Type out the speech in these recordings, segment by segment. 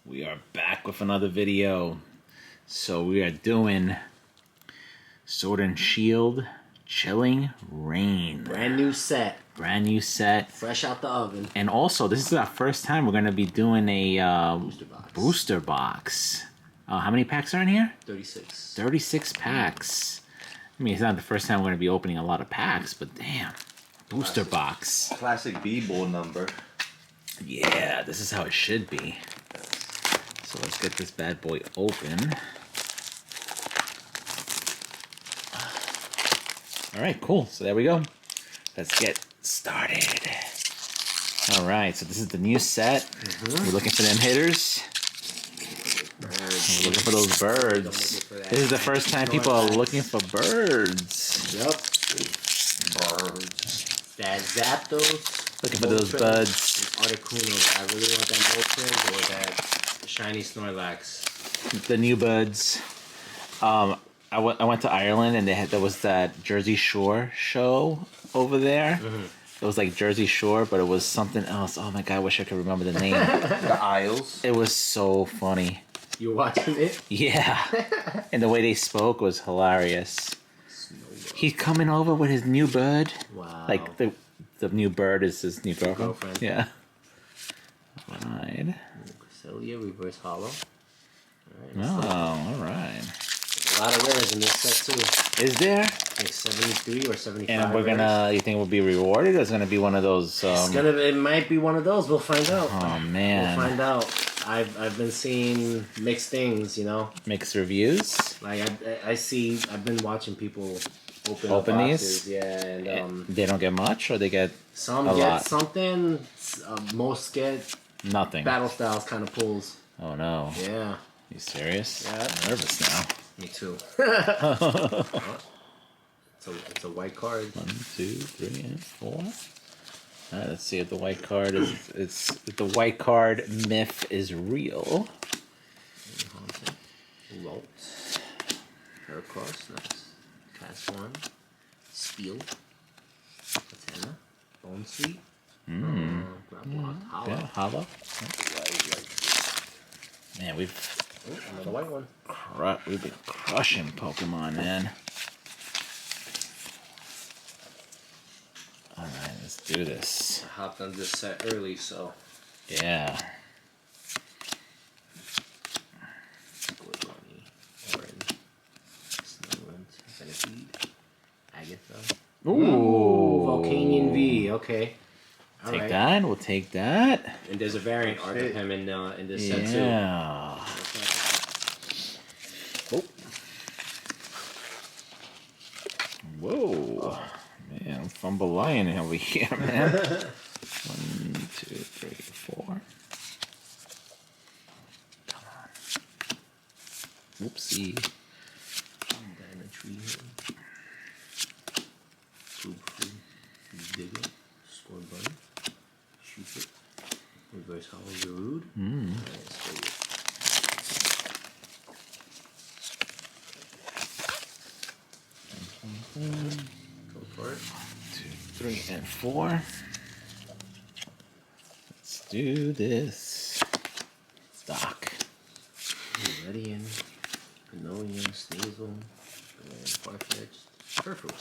We are back with another video. So we are doing Sword and Shield Chilling Reign. Brand new set. Brand new set. Fresh out the oven. And also, this is our first time we're going to be doing a booster box. How many packs are in here? 36. 36 packs. I mean, it's not the first time we're going to be opening a lot of packs, but damn. Booster box. Classic B-ball number. Yeah, this is how it should be. So let's get this bad boy open. All right, cool. So there we go. Let's get started. All right, so this is the new set. We're looking for them hitters. We're looking for those birds. This is the first time people are looking for birds. Yep. Birds. That Zapdos. Looking for those buds. Articunos. I really want that Moltres or that shiny Snorlax. The new buds. I went to Ireland and there was that Jersey Shore show over there. It was like Jersey Shore, but it was something else. Oh my god, I wish I could remember the name. The Isles. It was so funny. You watching it? Yeah. And the way they spoke was hilarious. He's coming over with his new bird. Wow. Like the new bird is his new girlfriend. Yeah. Alright. Cresselia, reverse hollow. Oh, alright. A lot of rares in this set too. Is there? Like 73 or 75. And we're gonna, you think we'll be rewarded, or it's gonna be one of those it might be one of those, we'll find out. Oh man. We'll find out. I've been seeing mixed things, you know. Mixed reviews? Like I've been watching people open these? boxes, yeah, and They don't get much, or they get some a get lot? something, most get Nothing. battle styles kind of pulls. Oh no. Yeah. You serious? Yeah. I'm nervous now. Me too. It's a white card. 1, 2, 3, and 4. All right, let's see if the white card is. If the white card myth is real. Lolt. Heracross, nice. Cast 1. Steel. Katana. Bone Sweet. Hollow. Yeah, hollow. Man, Another white one. we've been crushing Pokemon, man. All right, let's do this. I hopped on this set early, so. Yeah. Woodbunny, Orange, Snowland, Centipede, Agatha. Ooh. Volcanion V, okay. All Take right. that. We'll take that. And there's a variant art of him in this set too. Yeah. Oh. Whoa. Man, fumble lion over here, man. 1, 2, 3, 4. Come on. Whoopsie. Dynatree, Food, Digger, Score Bunny, Shoot It, Reverse Hollow Zarude. Go for it. 2, 3, and 4. Let's do this. Stock. Radiant, Pinocchio, Sneasel, Farfetch'd, Furfrou,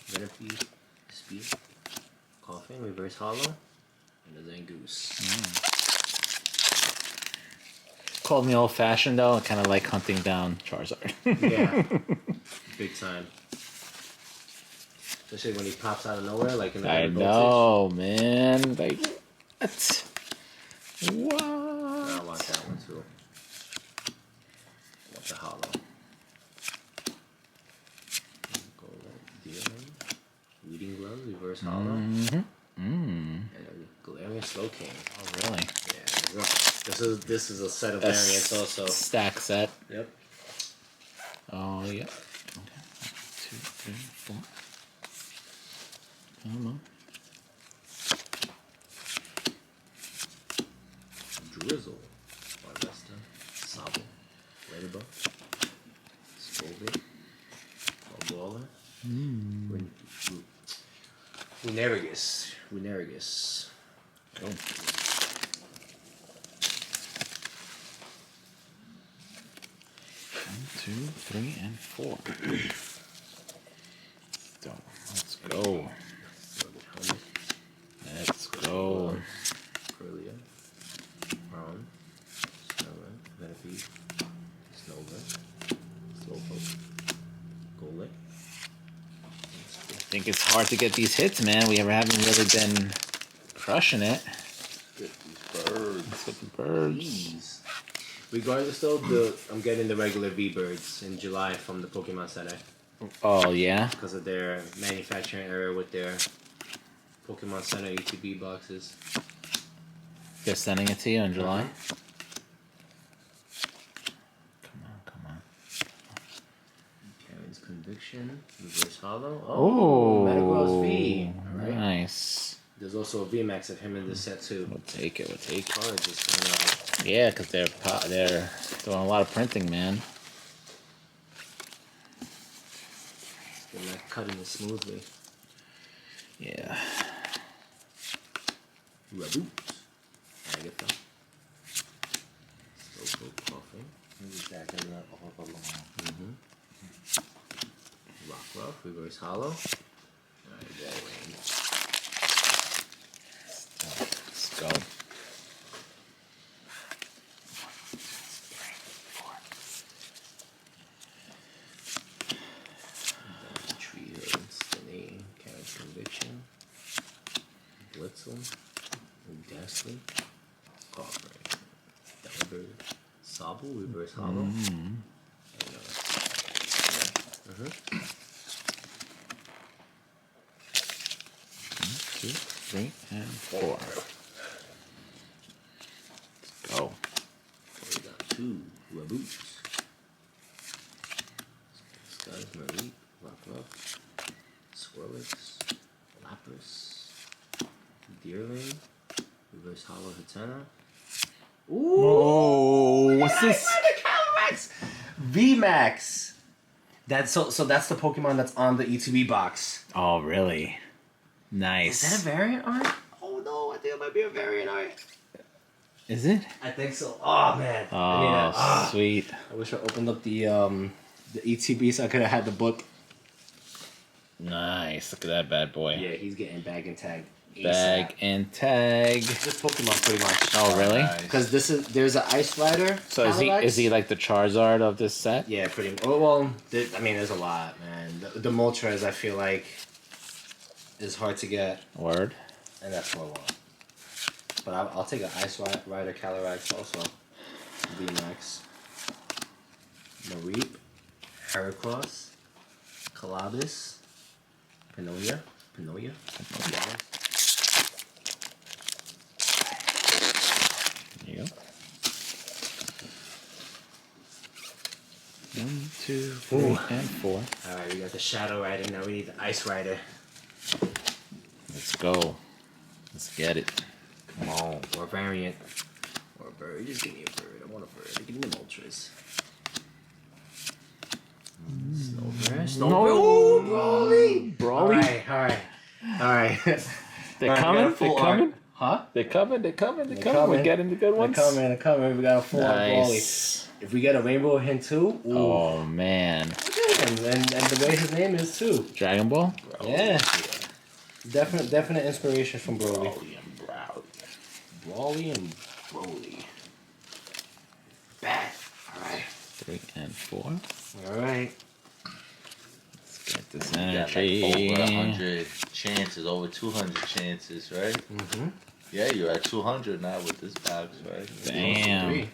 Venipede, Speed, Coffin, Reverse Hollow, and a Zangoose. Called me old-fashioned though. I kind of like hunting down Charizard. Yeah, big time. Especially when he pops out of nowhere, like in the I know, man. Like, what? What? I want that one too. I want the hollow. Weeding Gloves, Reverse Hollow. And a Galarian Slowking. Oh, really? Yeah, this is a set of variants also. Stack set. Yep. Oh, yeah. Okay. 2, 3, 4. Come on. Drizzle, Barvesta, Sobble, Ladybug, Scolded, Baller, Runerigus. Go. 2, 3, and 4. So, let's go. Let's go. Brilliant. Brown. Snowman. Venipede. Snowman. Slowpoke. Golett. I think it's hard to get these hits, man. We haven't really been crushing it. Get these birds. Let's get the birds. Jeez. Regardless though, I'm getting the regular V-Birds in July from the Pokemon Center. Oh, yeah? Because of their manufacturing error with their Pokemon Center ETB boxes. They're sending it to you in July? Come on. Karen's Conviction. Reverse Hollow. Oh, Metagross V. Alright. Nice. There's also a VMAX of him in this set too. We'll take it. Cards is kind of... Yeah, because they're doing a lot of printing, man. They're not cutting it smoothly. Yeah. Raboot. Agatha. Slowpoke, Coughing. He's acting up all along. Rockruff, Reverse Hollow. Alright, Walrein. Let's go. Trio, Stinny, Karen's Conviction. Blitzel. Ghastly. Coughing. Delibird. Sobble, Reverse Hollow. And, 2, 3, and 4. Let's go. We got 2 Raboots. Skies, Marie, Rockruff, Swirlix, Lapras, Deerling, Reverse Hollow Hatena. Oh, what's this? Calyrex VMAX. That's so that's the Pokemon that's on the ETB box. Oh, really? Nice. Is that a variant art? Oh no, I think it might be a variant art. Is it? I think so. Oh man. Oh, sweet. I wish I opened up the ETB so I could have had the book. Nice. Look at that bad boy. Yeah, he's getting bag and tag. Bag and tag. This Pokemon pretty much. Oh, really? Because there's an Ice Rider. So Calyrex. is he like the Charizard of this set? Yeah, pretty much. Oh, well, there's a lot, man. The Moltres, I feel like, is hard to get. Word. And that's what I want. But I'll take an Ice Rider Calyrex also. VMAX. Mareep. Heracross. Calabas. Pinoya. There you go. 1, 2, 3, and 4. Alright, we got the Shadow Rider, now we need the Ice Rider. Let's go. Let's get it. Come on. Or variant. Or a bird. Just give me a bird. I want a bird. Give me the Moltres. Snowbear. No. Brawly. Brawly. Alright. They're coming. They're coming. Huh? They're coming. They're coming. coming. We're getting the good ones. They're coming. We got a full on Brawly. Nice. If we get a Rainbow hint too, ooh. Oh man. And the way his name is too. Dragon Ball. Yeah. Definite inspiration from Brawly. Brawly and Brawly. Bad. Alright. 3 and 4. Alright. Let's get this You got energy. like over 100 chances, over 200 chances, right? Mm-hmm. Yeah, you're at 200 now with this box, right? Damn. 3.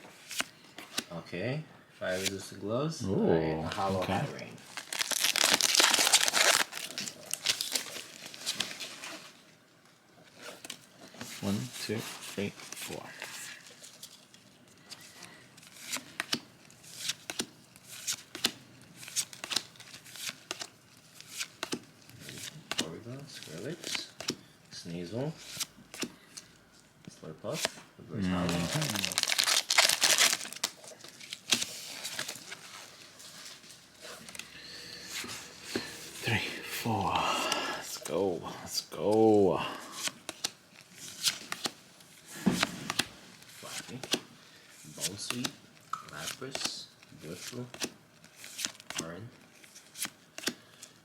Okay. 5 resistant gloves. Ooh, Alright, a hollow okay. high rain. One, 2, 3, 4. Porygon, Skrillex, Sneasel, Slurpuff, Reverse Hollow. 3, 4. Let's go. Let's go. Flappy, Bone Sweet, Lapras, Blitzel, Warren.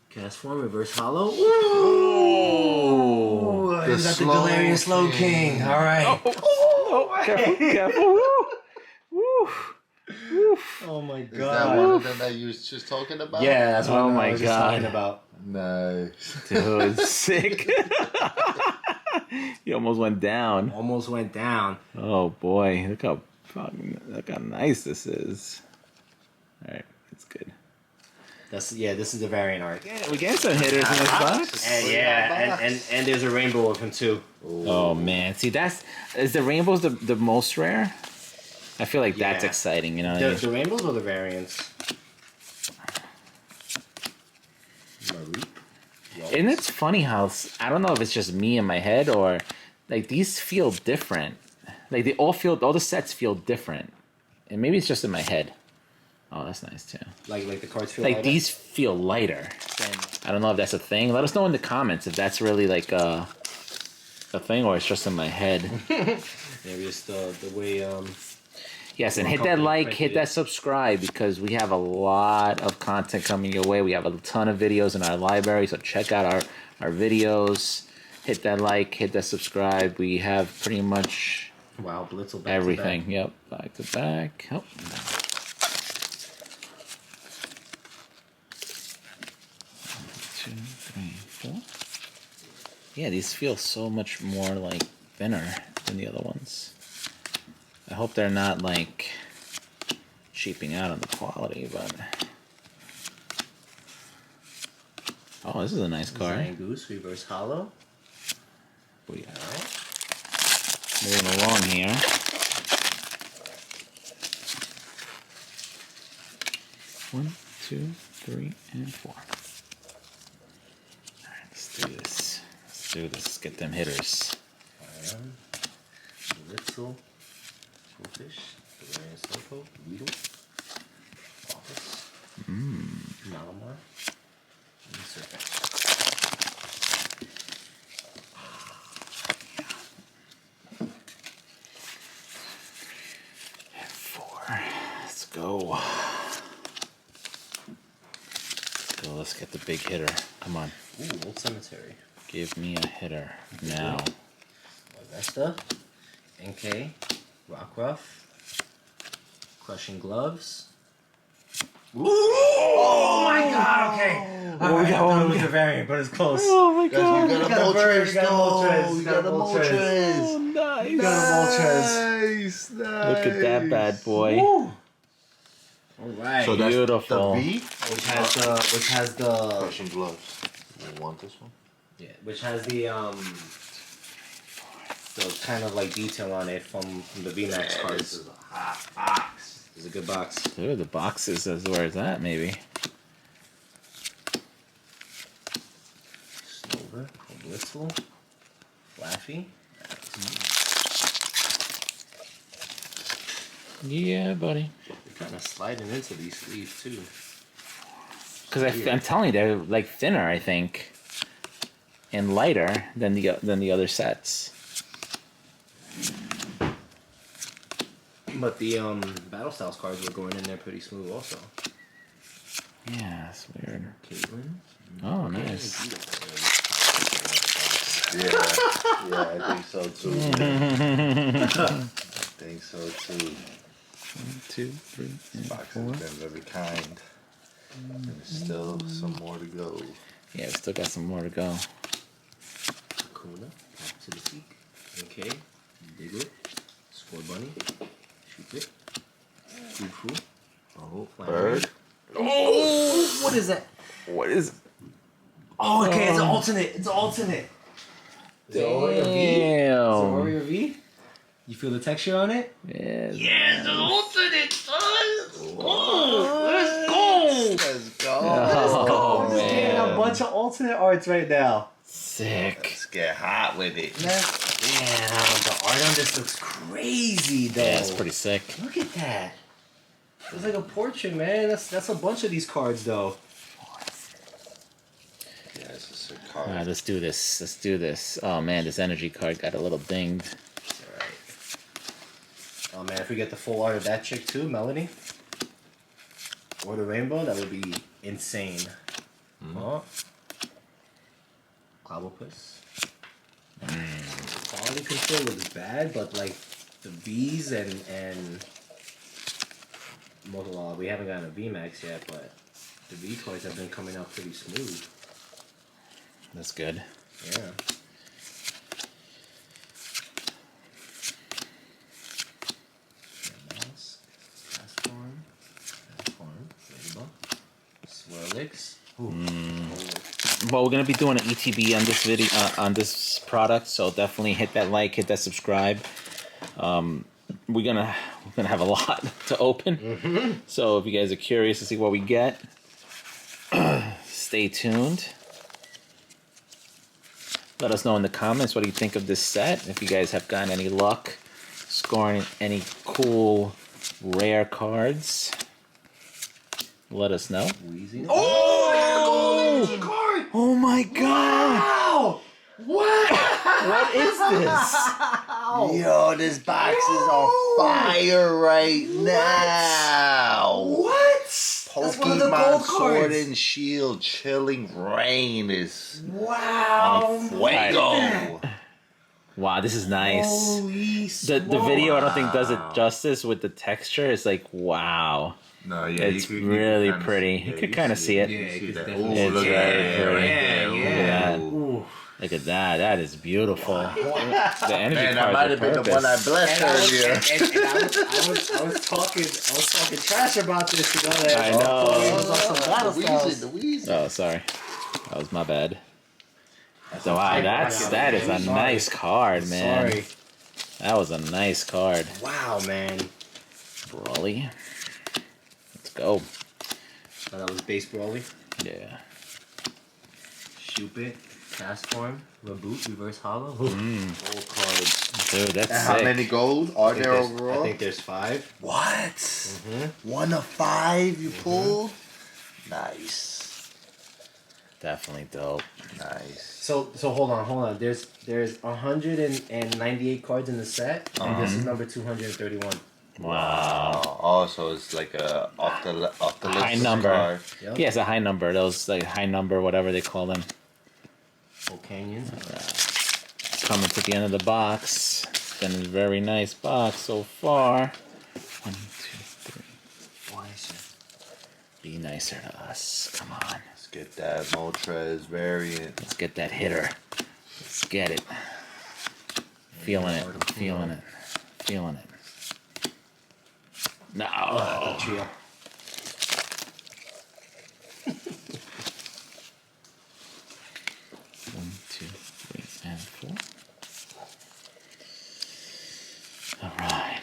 Cast form, reverse hollow. Oh, Ooh! He's got the Galarian Slow King. All right. oh, careful, careful. Woo. Woo. Woo. Oh my Is that god. one of them that you was just talking about? Yeah, that's what Oh I my was just talking God. about. Nice. Dude, sick. He almost went down. Almost went down. Oh boy, look how nice this is. All right, that's good. This is the variant art. Yeah, we get some hitters in this box. And yeah, and there's a rainbow of him too. Oh man, see is the rainbows the most rare? I feel like that's Yeah. exciting. You know what I mean? The rainbows or the variants? And it's funny how I don't know if it's just me in my head or like these feel different. Like all the sets feel different, and maybe it's just in my head. Oh, that's nice too. Like the cards feel Like lighter? these feel lighter. I don't know if that's a thing. Let us know in the comments if that's really like a thing or it's just in my head. Maybe it's the way Yes, and More hit that company like, printed hit that subscribe because we have a lot of content coming your way. We have a ton of videos in our library, so check out our videos. Hit that like, hit that subscribe. We have pretty much wow, Blitzel back everything. To back. Yep, back to back. Oh. 2, 3, 4. Yeah, these feel so much more like thinner than the other ones. I hope they're not like cheaping out on the quality, but oh, this is a nice card. Zangoose, reverse hollow. We are moving along here. One, 2, 3, and 4. All right, let's do this. Let's do this. Let's get them hitters. Blitzel, Goldfish, Galarian Slowpoke, Weedle, Office, Malamar, and Serpent. And 4. Let's go. Let's go. Let's get the big hitter. Come on. Ooh, Old Cemetery. Give me a hitter now. Vesta, NK, Rockruff, Crushing Gloves. Ooh! Oh my god, okay. Alright, I thought it was a variant, but it's close. Oh my You got a Moltres, got a Moltres, You got a Moltres. Oh, nice. got a Moltres. Nice, nice. Look at that bad boy. Woo! Alright. So that's Beautiful. the V? which has the Crushing gloves. You want this one? yeah, which has the kind of like detail on it from the VMAX This cards. is a hot box. It's a good box. Dude, the boxes is where it's at, maybe. Snover, Blitzel, Flaffy. Yeah, buddy. They're kind of sliding into these sleeves too. Because I'm telling you, they're like thinner, I think, and lighter than the other sets. But the Battle Styles cards were going in there pretty smooth also. Yeah, that's weird. Caitlyn. Oh, nice. Yeah, I think so too. I think so too. 1, 2, 3, and Box 4. has been very kind. And there's still some more to go. Yeah, we still got some more to go. Akuna, back to the peak. Okay. Diglett. Score Bunny. Shoot it. Fufu. Oh, Flannery. bird. Oh! What is that? What is? Oh, okay, it's an alternate. It's an alternate. Is it Warrior V? Is it Damn. Warrior V? You feel the texture on it? Yeah. Yeah, it's an alternate, son. Let's Let's go. Oh, We're just getting a man. bunch of alternate arts right now. Sick. Let's get hot with it. Damn, the art on this looks crazy though. Yeah, it's pretty sick. Look at that. It's like a portrait, man. That's a bunch of these cards though. Yeah, it's a sick All right, card. let's do this. Let's do this. Oh man, this energy card got a little dinged. Alright. Oh man, if we get the full art of that chick too, Melanie. Or the rainbow, that would be insane. Oh. Clobbopus. Quality control looks bad, but like the V's and well, we haven't gotten a VMAX yet, but the V toys have been coming out pretty smooth. That's good. Yeah. Mouse, Transform, Ladybug, Swirlix. Well, we're gonna be doing an ETB on this video, on this product, so definitely hit that like, hit that subscribe. We're gonna have a lot to open, so if you guys are curious to see what we get, stay tuned. Let us know in the comments what do you think of this set. If you guys have gotten any luck scoring any cool rare cards, let us know. Wheezy. Oh my god! Wow! What? What is this? Yo, this box is on fire right now. What? That's one of the Pokemon gold Sword cards. and Shield Chilling Rain is Wow! on fuego. Wow, this is nice. Holy The video I don't think does it justice with the texture. It's like wow. No, yeah, It's really pretty. You could kind of see it. Yeah, See you that? could Ooh, It's look at very that. pretty. Yeah, Look yeah. at that. Ooh. Look at that. That is beautiful. The energy Man, that cards might are have been the one I purpose. blessed And earlier. I was talking trash about this, you know. That I know. It was on some battle styles. The Weezy. Oh, sorry. That was my bad. So wow, I that is a sorry. nice card, man. Sorry. That was a nice card. Wow, man. Brawly. Let's go. Oh, that was base Brawly. Yeah. Shoop it. Cast form. Reboot. Reverse hollow. Gold cards. Dude, that's How sick. many gold are there overall? I think there's 5. What? 1 of 5 you pulled? Nice. Definitely dope. Nice. So hold on. There's 198 cards in the set, and this is number 231. Wow. Oh, so it's like a off the list High number. card. Yep. Yeah, it's a high number. Those like high number, whatever they call them. Old Canyon. Coming to the end of the box. It's been a very nice box so far. 1, 2, 3. Be nicer to us. Come on. Let's get that Moltres variant. Let's get that hitter. Let's get it. Feeling it. Feeling it. Feeling it. No. Trio. One, 2, 3, and 4. All right.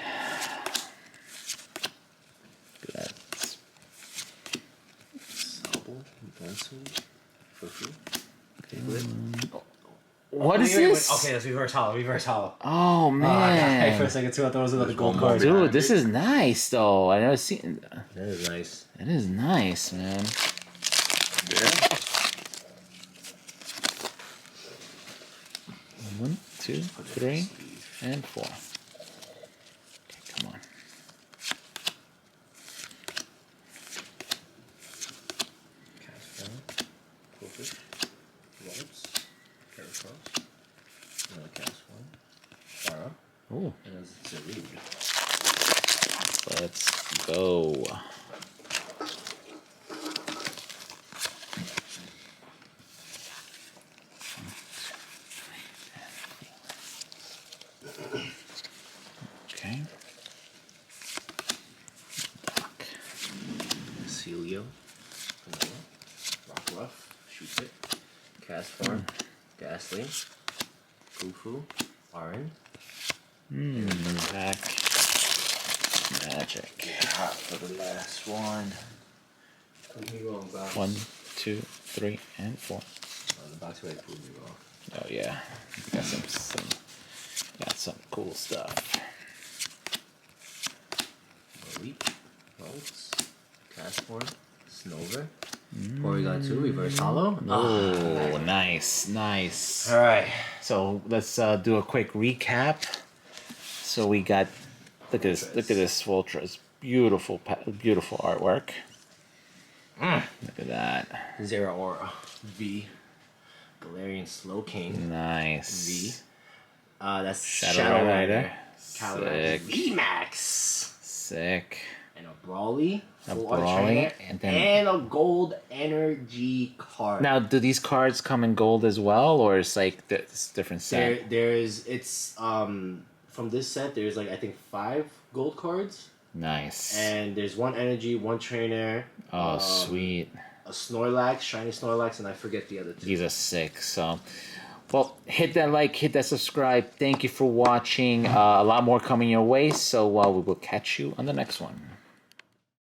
Look at that. Sobble, Benson, Fufu. What is Wait, this? Okay, that's reverse hollow. Reverse hollow. Oh Hey, for a man, second too, I thought it was another There's gold one more card. behind. dude, this is nice though. I never seen. That is nice. It is nice, man. Yeah. 1, 2, 3, and 4. Okay, come on. Cast form. Focus. Robs. Caracross. Another cast form. Fara. Ooh, And there's Zarude. let's go. Okay. Celio. Vanilla. Rockruff. Shoot it. Cast form. Ghastly. Fufu. Arin. Back. Magic. Hot for the last one. Prove me wrong, box. 1, 2, 3, and 4. The box ready prove me wrong. Oh yeah, got some cool stuff. Elite. Bolts. Cast form. Snover. Porygon 2. Reverse hollow. Oh, nice, nice. Alright. So let's do a quick recap. So we got, look at this Voltra's beautiful, beautiful artwork. Look at that. Zera Aura V. Galarian Slowking Nice. V. That's Shadow Shadow Rider. Rider. Calamari Sick. VMAX. Sick. And a Brawly. Full art Brawly, trainer. and then- And a gold energy card. Now, do these cards come in gold as well, or it's like it's different set? It's from this set there's like I think 5 gold cards. Nice. And there's 1 energy, 1 trainer. Oh, sweet. A Snorlax, shiny Snorlax, and I forget the other 2. These are sick. So, well, hit that like, hit that subscribe. Thank you for watching. A lot more coming your way. So, we will catch you on the next one.